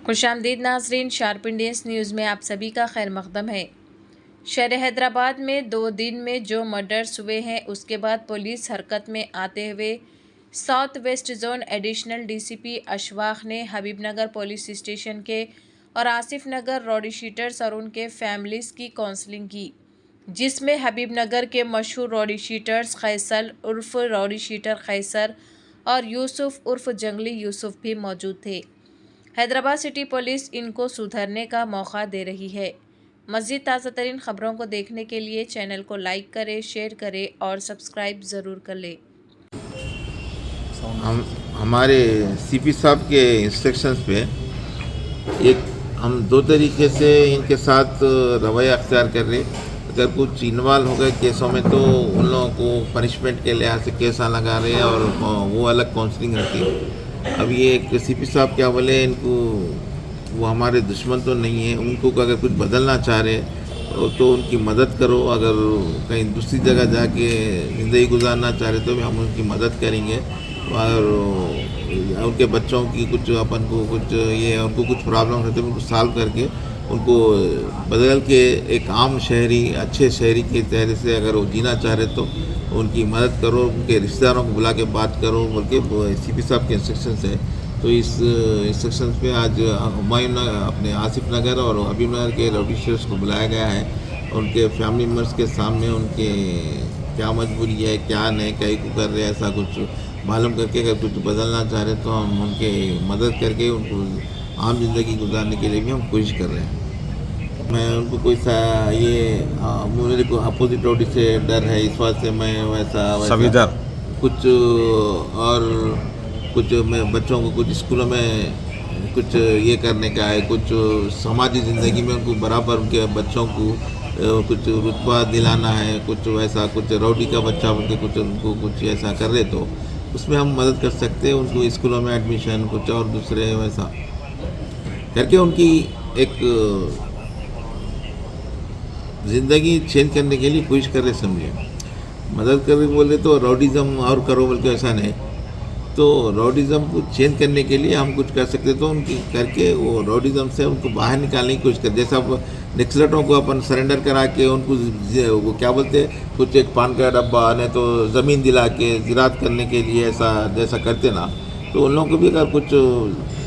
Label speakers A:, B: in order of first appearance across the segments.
A: खुशामदीद नाज़रीन, sharp Indians news में आप सभी का खैर मक़दम है। शहर हैदराबाद में 2 दिन में जो मर्डर्स हुए हैं उसके बाद पुलिस हरकत में आते हुए south west zone additional DCP Ashfaq ने हबीबनगर पुलिस स्टेशन के और आसिफ नगर रॉडी शीटर्स और उनके फैमिलीज़ की काउंसलिंग की, जिसमें हबीबनगर के मशहूर रॉडी शीटर्स खैसल उर्फ रॉडी शीटर खैसर और यूसुफ उर्फ जंगली यूसुफ भी मौजूद थे। हैदराबाद सिटी पुलिस इनको सुधरने का मौका दे रही है। मज़ीद ताज़ा तरीन ख़बरों को देखने के लिए चैनल को लाइक करें, शेयर करें और सब्सक्राइब ज़रूर कर लें।
B: हमारे सीपी साहब के इंस्ट्रक्शंस पे हम 2 तरीके से इनके साथ रवैया अख्तियार कर रहे। अगर कुछ इन्वॉल्व हो गए केसों में तो उन लोगों को पनिशमेंट के लिहाज से केसा लगा रहे हैं और वो अलग काउंसलिंग रहती है। अब ये एक सीपी साहब क्या बोले, इनको वो हमारे दुश्मन तो नहीं है, उनको अगर कुछ बदलना चाह रहे तो उनकी मदद करो, अगर कहीं दूसरी जगह जाके ज़िंदगी गुजारना चाह रहे तो भी हम उनकी मदद करेंगे। और उनके बच्चों की कुछ अपन को कुछ ये उनको कुछ प्रॉब्लम रहते हैं उनको सॉल्व करके उनको बदल के एक आम शहरी अच्छे शहरी के चेहरे से अगर वो जीना चाह रहे तो उनकी मदद करो, उनके रिश्तेदारों को बुला के बात करो बोल के सीपी साहब के इंस्ट्रक्शंस है। तो इस इंस्ट्रक्शंस पे आज हुमायूं अपने आसिफ नगर और हबीबनगर के रॉडी शीटर्स को बुलाया गया है। उनके फैमिली मेम्बर्स के सामने उनके क्या मजबूरी है, क्या नहीं, कहीं को कर रहे हैं, ऐसा कुछ मालूम करके अगर कुछ बदलना चाह रहे तो हम उनके मदद करके उनको आम ज़िंदगी गुजारने के लिए भी हम कोशिश कर रहे हैं। मैं उनको कोई सा ये मेरे को अपोजिट रॉडी से डर है, इस बात से मैं वैसा कुछ और कुछ मैं बच्चों को कुछ स्कूलों में कुछ ये करने का है, कुछ समाजी ज़िंदगी में उनको बराबर उनके बच्चों को कुछ रुतबा दिलाना है, कुछ वैसा कुछ रॉडी का बच्चा उनके कुछ उनको कुछ ऐसा कर रहे तो उसमें हम मदद कर सकते हैं। उनको स्कूलों में एडमिशन कुछ और दूसरे वैसा करके उनकी एक ज़िंदगी चेंज करने के लिए कोशिश कर रहे। समझिए, मदद कर रहे बोले तो रॉडिज़म और करो बोल के ऐसा नहीं, तो रॉडिज़म को चेंज करने के लिए हम कुछ कर सकते तो उनकी करके वो रॉडिज़म से उनको बाहर निकालने की कोशिश कर। जैसा नक्सलटों को अपन सरेंडर करा के उनको वो क्या बोलते हैं कुछ एक पान का डब्बा नहीं तो ज़मीन दिला के ज़राअत करने के लिए ऐसा जैसा करते ना, तो उन लोगों को भी अगर कुछ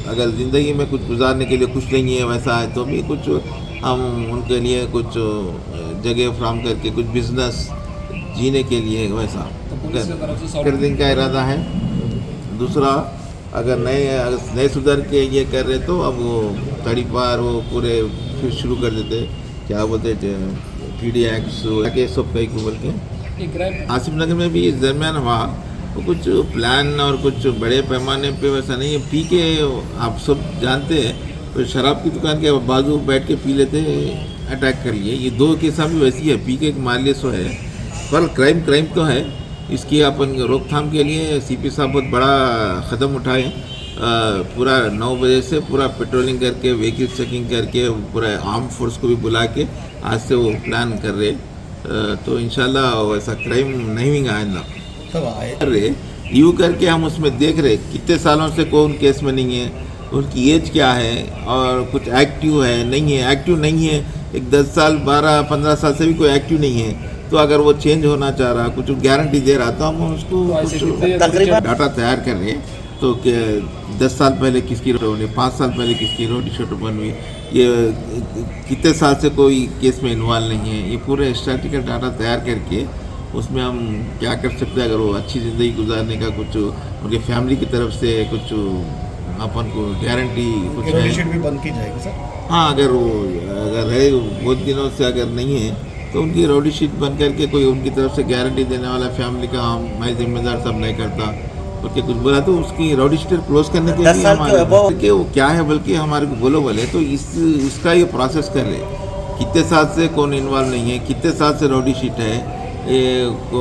B: अगर ज़िंदगी में कुछ गुजारने के लिए कुछ नहीं है वैसा है तो भी कुछ हम उनके लिए कुछ जगह फ्राहम करके कुछ बिजनेस जीने के लिए वैसा कर देने का इरादा है। दूसरा अगर नए सुधर के ये कर रहे तो अब वो तड़ी पार वो पूरे फिर शुरू कर देते, क्या बोलते PDX के सब कई को बोल के। आसिफ नगर में भी इस दरमियान हुआ तो कुछ प्लान और कुछ बड़े पैमाने पे वैसा नहीं है। पी के आप सब जानते हैं तो शराब की दुकान के बाजू बैठ के पी लेते अटैक कर लिए। ये 2 केसा भी वैसी है, पी के मार लिए सो है, पर क्राइम तो है। इसकी अपन रोकथाम के लिए सीपी साहब बहुत बड़ा कदम उठाए। पूरा 9 बजे से पूरा पेट्रोलिंग करके व्हीकल चेकिंग करके पूरा आर्म फोर्स को भी बुला के आज से वो प्लान कर रहे। तो इंशाल्लाह वैसा क्राइम नहीं होगा आइंदा कर रहे। यूँ करके हम उसमें देख रहे कितने सालों से कौन केस में नहीं है, उनकी एज क्या है और कुछ एक्टिव है नहीं है। एक्टिव नहीं है, एक 10 साल 12-15 साल से भी कोई एक्टिव नहीं है, तो अगर वो चेंज होना चाह रहा कुछ गारंटी दे रहा तो हम उसको डाटा तैयार कर रहे हैं। तो 10 साल पहले किसकी रोटी बनी, 5 साल पहले किसकी रोटी शोटी बनी, ये कितने साल से कोई केस में इन्वॉल्व नहीं है, ये पूरे स्टैटिस्टिकल डाटा तैयार करके उसमें हम क्या कर सकते हैं। अगर वो अच्छी ज़िंदगी गुजारने का कुछ उनके फैमिली की तरफ से कुछ अपन को गारंटी कुछ है
C: भी बंद की जाएगी सर।
B: हाँ, अगर है बहुत दिनों से अगर नहीं है तो उनकी रॉडी शीट बन करके कोई उनकी तरफ से गारंटी देने वाला फैमिली का मैं जिम्मेदार सब नहीं करता बल्कि कुछ बोला तो उसकी रॉडी शीट क्लोज करने के लिए हमारे कि वो क्या है बल्कि हमारे को बोले तो इसका ये प्रोसेस कर रहे कितने साल से कौन इन्वॉल्व नहीं है, कितने साल से रॉडी शीट है,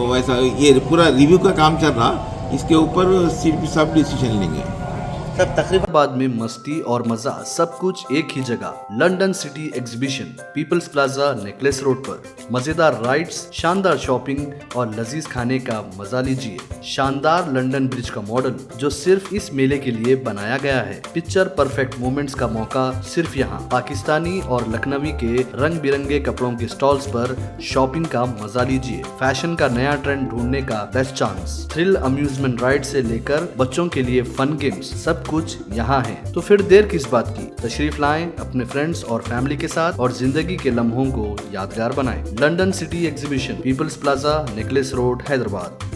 B: वैसा ये पूरा रिव्यू का काम चल रहा। इसके ऊपर सीपी साहब डिसीजन लेंगे।
C: सब तकरीबन
D: बाद में मस्ती और मजा सब कुछ एक ही जगह। London city exhibition, people's plaza, necklace road पर। मजेदार राइड्स, शानदार शॉपिंग और लजीज खाने का मजा लीजिए। शानदार लंदन ब्रिज का मॉडल जो सिर्फ इस मेले के लिए बनाया गया है। पिक्चर परफेक्ट मोमेंट्स का मौका सिर्फ यहाँ। पाकिस्तानी और लखनवी के रंग बिरंगे कपड़ों के स्टॉल्स पर शॉपिंग का मजा लीजिए। फैशन का नया ट्रेंड ढूंढने का best chance. Thrill amusement ride से लेकर बच्चों के लिए फन गेम्स, सब कुछ यहाँ है। तो फिर देर किस बात की, तशरीफ लाएं अपने फ्रेंड्स और फैमिली के साथ और जिंदगी के लम्हों को यादगार बनाएं। London city exhibition, people's plaza, necklace road, Hyderabad.